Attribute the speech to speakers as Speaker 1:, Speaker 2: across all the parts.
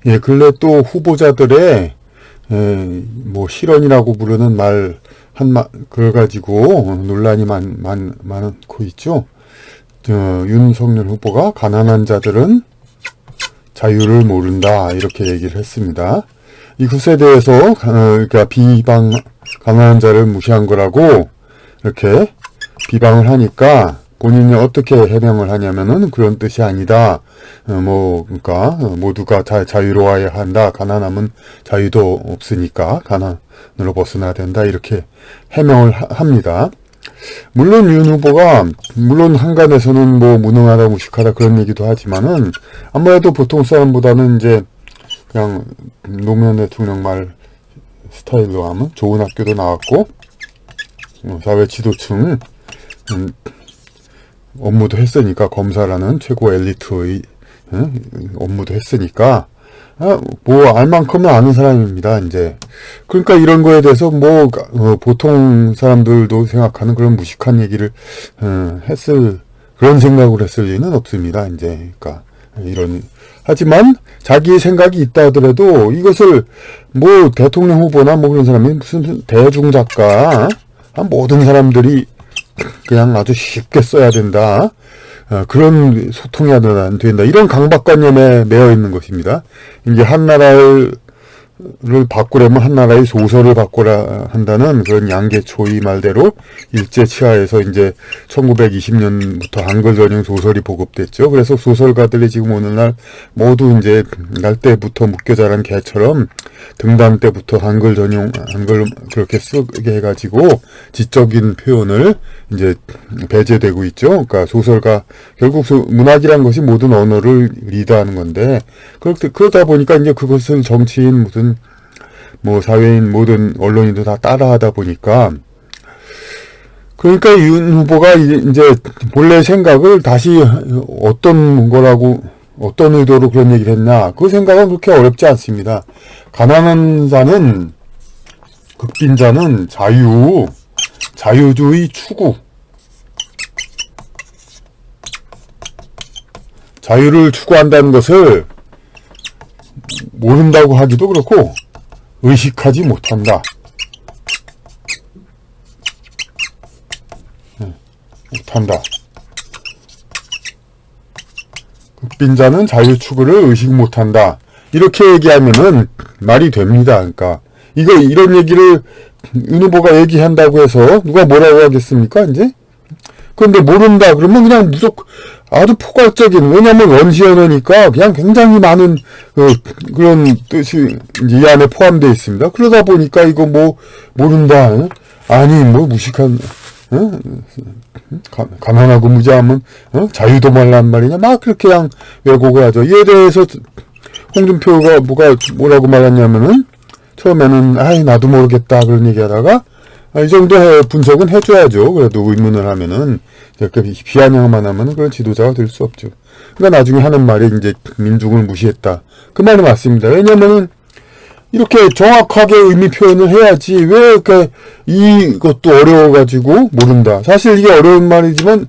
Speaker 1: 예, 근래 또 후보자들의 뭐 실언이라고 부르는 그걸 가지고 논란이 많고 있죠. 윤석열 후보가 가난한 자들은 자유를 모른다 이렇게 얘기를 했습니다. 이것에 대해서 그러니까 가난한 자를 무시한 거라고 이렇게 비방을 하니까 본인이 어떻게 해명을 하냐면은 그런 뜻이 아니다. 그러니까 모두가 자유로워야 한다. 가난함은 자유도 없으니까 가난으로 벗어나야 된다. 이렇게 해명을 합니다. 물론 윤 후보가 한간에서는 뭐 무능하다 무식하다 그런 얘기도 하지만은 아무래도 보통 사람보다는 이제 그냥 노무현 대통령 말 스타일로 하면 좋은 학교도 나왔고 사회 지도층 업무도 했으니까 검사라는 최고 엘리트의 업무도 했으니까 뭐 알 만큼은 아는 사람입니다. 이제 그러니까 이런 거에 대해서 보통 사람들도 생각하는 그런 무식한 얘기를 그런 생각을 했을 리는 없습니다. 이제 그러니까 하지만 자기의 생각이 있다 하더라도 이것을 뭐 대통령 후보나 뭐 그런 사람이 무슨 대중 작가 모든 사람들이 그냥 아주 쉽게 써야 된다. 그런 소통이 안 된다. 이런 강박관념에 매여 있는 것입니다. 이제 한 나라를 바꾸려면 한 나라의 소설을 바꾸라 한다는 그런 양계초이 말대로 일제치하에서 이제 1920년부터 한글 전용 소설이 보급됐죠. 그래서 소설가들이 지금 오늘날 모두 이제 날 때부터 묶여 자란 개처럼 등단 때부터 한글 그렇게 쓰게 해가지고 지적인 표현을 이제 배제되고 있죠. 그러니까 소설가 결국 문학이란 것이 모든 언어를 리드하는 건데 그러다 보니까 이제 그것을 정치인 무슨 뭐 사회인 모든 언론인도 다 따라하다 보니까 그러니까 윤 후보가 이제 본래 생각을 다시 어떤 의도로 그런 얘기를 했냐 그 생각은 그렇게 어렵지 않습니다. 가난한 자는 극빈자는 자유주의 추구 자유를 추구한다는 것을 모른다고 하기도 그렇고 의식하지 못한다. 못한다. 극빈자는 자유 추구를 의식 못한다. 이렇게 얘기하면은 말이 됩니다. 그러니까 이런 얘기를 윤 후보가 얘기한다고 해서 누가 뭐라고 하겠습니까? 이제 그런데 모른다 그러면 그냥 무조건 아주 포괄적인 왜냐하면 원시 언어니까 그냥 굉장히 많은 그런 뜻이 이제 이 안에 포함되어 있습니다. 그러다 보니까 이거 뭐 모른다 아니 뭐 무식한 가난하고 무지하면 자유도 말란 말이냐 막 그렇게 그냥 왜곡을 하죠. 이에 대해서 홍준표가 뭐라고 말했냐면은 처음에는 나도 모르겠다 그런 얘기하다가 이 정도 분석은 해줘야죠. 그래도 의문을 하면은 이렇게 비아냥만 하면은 그런 지도자가 될 수 없죠. 그러니까 나중에 하는 말이 이제 민중을 무시했다. 그 말이 맞습니다. 왜냐면은 이렇게 정확하게 의미 표현을 해야지 왜 이렇게 이것도 어려워가지고 모른다. 사실 이게 어려운 말이지만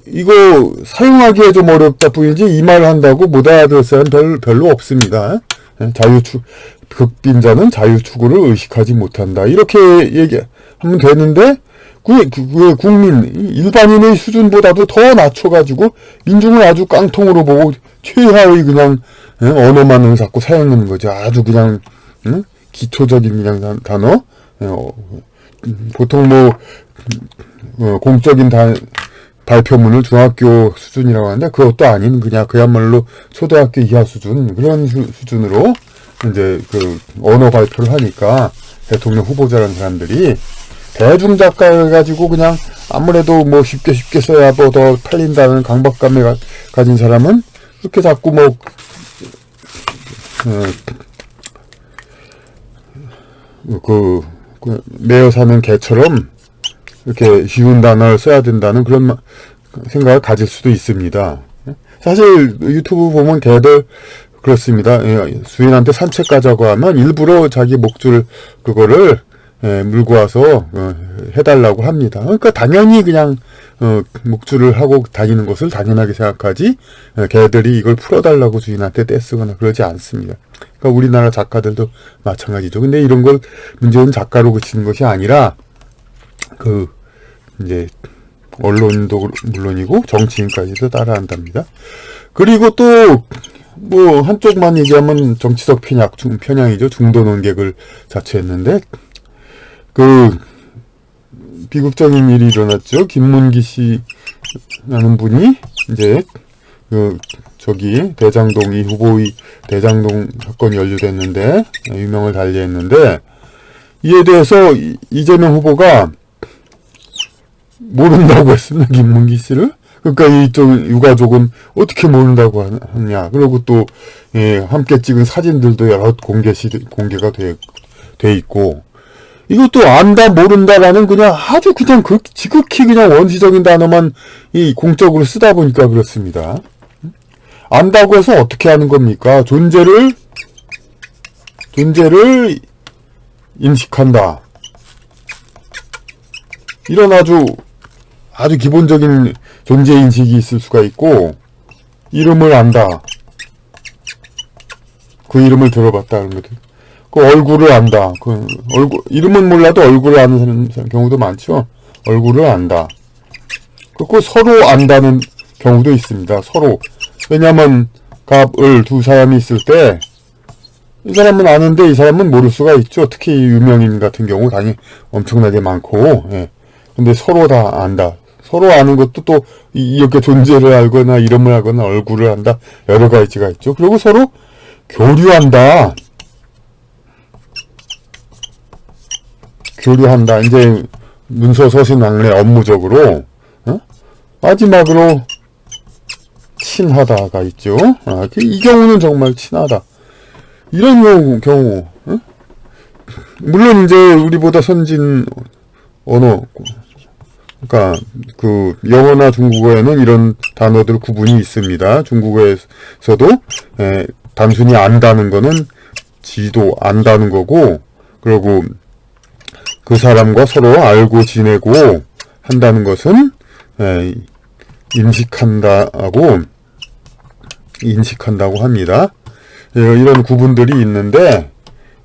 Speaker 1: 이거 사용하기에 좀 어렵다 뿐이지 이 말을 한다고 못 알아들을 사람 별로 없습니다. 극빈자는 자유추구를 의식하지 못한다. 이렇게 얘기하면 되는데 국민 일반인의 수준보다도 더 낮춰가지고 민중을 아주 깡통으로 보고 최하의 그냥 언어만을 자꾸 사용하는 거죠. 아주 그냥 기초적인 그냥 단어 보통 공적인 발표문을 중학교 수준이라고 하는데 그것도 아닌 그냥 그야말로 초등학교 이하 수준 그런 수준으로 이제 언어 발표를 하니까 대통령 후보자라는 사람들이 대중작가를 가지고 그냥 아무래도 쉽게 써야 더 팔린다는 강박감을 가진 사람은 그렇게 자꾸 매여 사는 개처럼 이렇게 쉬운 단어를 써야 된다는 그런 생각을 가질 수도 있습니다. 사실 유튜브 보면 개들 그렇습니다. 주인한테 산책 가자고 하면 일부러 자기 목줄 그거를 물고 와서 해달라고 합니다. 그러니까 당연히 그냥 목줄을 하고 다니는 것을 당연하게 생각하지, 걔들이 이걸 풀어달라고 주인한테 떼쓰거나 그러지 않습니다. 그러니까 우리나라 작가들도 마찬가지죠. 근데 이런 걸 문제는 작가로 그치는 것이 아니라, 이제, 언론도 물론이고, 정치인까지도 따라한답니다. 그리고 또, 한쪽만 얘기하면 정치적 편향이죠. 중도 논객을 자처했는데, 비극적인 일이 일어났죠. 김문기 씨라는 분이, 이제, 대장동, 이 후보의 대장동 사건이 연루됐는데, 유명을 달리했는데, 이에 대해서 이재명 후보가 모른다고 했습니다. 김문기 씨를. 그러니까 이쪽 유가족은 어떻게 모른다고 하냐. 그리고 또, 함께 찍은 사진들도 여러 공개가 돼 있고, 이것도 안다, 모른다라는 그냥 아주 그냥 지극히 그냥 원시적인 단어만 공적으로 쓰다 보니까 그렇습니다. 안다고 해서 어떻게 하는 겁니까? 존재를 인식한다. 이런 아주 기본적인 존재 인식이 있을 수가 있고, 이름을 안다. 그 이름을 들어봤다는 거죠. 그 얼굴을 안다. 이름은 몰라도 얼굴을 아는 경우도 많죠. 얼굴을 안다. 그리고 서로 안다는 경우도 있습니다. 서로. 왜냐면, 갑을 두 사람이 있을 때, 이 사람은 아는데 이 사람은 모를 수가 있죠. 특히 유명인 같은 경우 당연히 엄청나게 많고, 근데 서로 다 안다. 서로 아는 것도 또, 이렇게 존재를 알거나, 이름을 알거나, 얼굴을 안다. 여러 가지가 있죠. 그리고 서로 교류한다. 이제, 문서 서신 왕래 업무적으로, 마지막으로, 친하다가 있죠. 이 경우는 정말 친하다. 이런 경우, 물론 이제 우리보다 선진 언어, 그러니까 영어나 중국어에는 이런 단어들 구분이 있습니다. 중국어에서도 단순히 안다는 거는 안다는 거고, 그리고 그 사람과 서로 알고 지내고 한다는 것은 인식한다고 합니다. 이런 구분들이 있는데,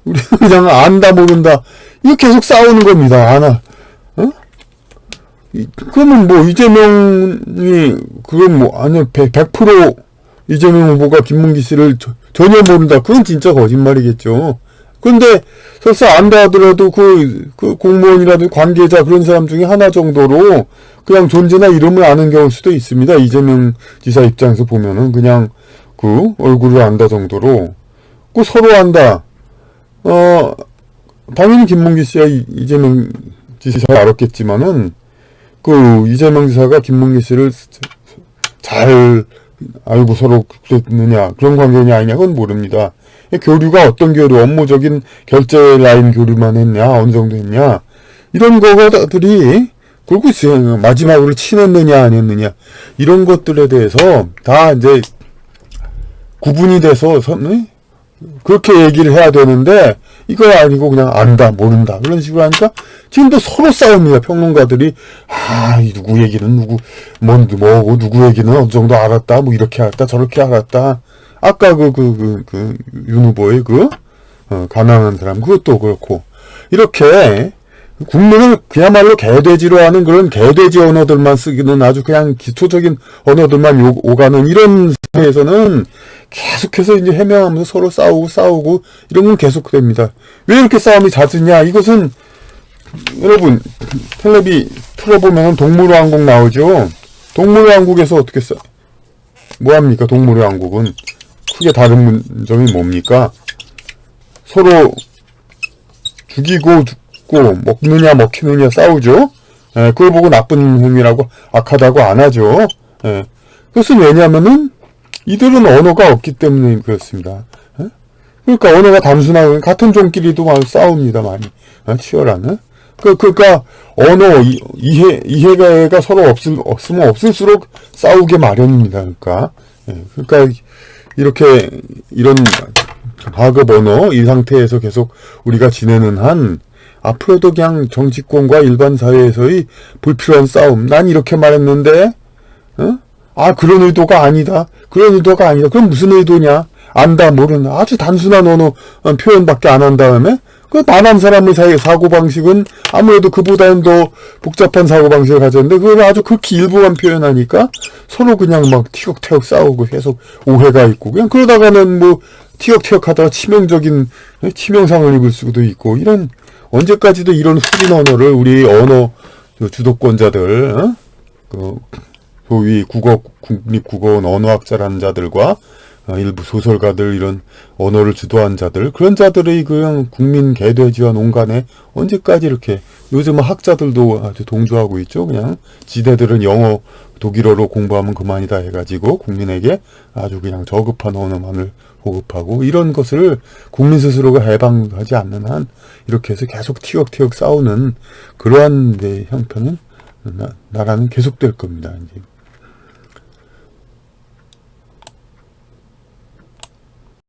Speaker 1: 우리는 그냥 안다, 모른다, 이거 계속 싸우는 겁니다. 그러면 이재명이, 100% 이재명 후보가 김문기 씨를 전혀 모른다. 그건 진짜 거짓말이겠죠. 근데, 설사 안다 하더라도 그 공무원이라도 관계자 그런 사람 중에 하나 정도로 그냥 존재나 이름을 아는 경우일 수도 있습니다. 이재명 지사 입장에서 보면은 그냥 얼굴을 안다 정도로. 서로 안다. 당연히 김문기 씨와 이재명 지사가 알았겠지만은, 이재명 지사가 김문기 씨를 잘 알고 서로 그랬느냐, 그런 관계냐 아니냐, 그건 모릅니다. 교류가 어떤 교류, 업무적인 결제 라인 교류만 했냐, 어느 정도 했냐, 이런 거들이, 그리고 마지막으로 친했느냐, 안 했느냐, 이런 것들에 대해서 다 이제 구분이 돼서 그렇게 얘기를 해야 되는데, 이거 아니고 그냥 안다, 모른다, 그런 식으로 하니까 지금도 서로 싸웁니다. 평론가들이, 누구 얘기는 누구 얘기는 어느 정도 알았다, 이렇게 알았다, 저렇게 알았다. 아까 윤 후보의 가난한 사람, 그것도 그렇고, 이렇게 국민을 그야말로 개돼지로 하는 그런 개돼지 언어들만 쓰기는 아주 그냥 기초적인 언어들만 오가는 이런 사회에서는 계속해서 이제 해명하면서 서로 싸우고 이런 건 계속됩니다. 왜 이렇게 싸움이 잦으냐? 이것은 여러분 텔레비 틀어보면 동물왕국 나오죠. 동물왕국에서 어떻게 뭐합니까? 동물왕국은 크게 다른 점이 뭡니까? 서로 죽이고 먹느냐 먹히느냐 싸우죠. 그걸 보고 나쁜 행위라고 악하다고 안 하죠. 그것은 왜냐면은 이들은 언어가 없기 때문에 그렇습니다. 그러니까 언어가 단순한 같은 종끼리도 싸웁니다. 많이 치열한. 그러니까 언어 이해가 서로 없으면 없을수록 싸우게 마련입니다. 그러니까 이렇게 이런 과거 언어 이 상태에서 계속 우리가 지내는 한 앞으로도 그냥 정치권과 일반 사회에서의 불필요한 싸움. 난 이렇게 말했는데, 어? 아, 그런 의도가 아니다. 그런 의도가 아니다. 그럼 무슨 의도냐? 안다, 모른다. 아주 단순한 언어 표현밖에 안 한 다음에, 그 만한 사람의 사고방식은 아무래도 그보다는 더 복잡한 사고방식을 가졌는데, 그걸 아주 극히 일부만 표현하니까 서로 그냥 막 티격태격 싸우고 계속 오해가 있고, 그냥 그러다가는 뭐, 티격태격 하다가 치명상을 입을 수도 있고, 이런, 언제까지도 이런 후진 언어를 우리 언어 주도권자들, 어? 그 소위 국립국어원 언어학자라는 자들과 일부 소설가들, 이런 언어를 주도한 자들, 그런 자들의 그냥 국민 개돼지와 농간에 언제까지 이렇게, 요즘은 학자들도 아주 동조하고 있죠. 그냥 지대들은 영어, 독일어로 공부하면 그만이다 해가지고 국민에게 아주 그냥 저급한 언어만을 보급하고, 이런 것을 국민 스스로가 해방하지 않는 한 이렇게 해서 계속 티격태격 싸우는 그러한 형편은 나라는 계속될 겁니다. 이제.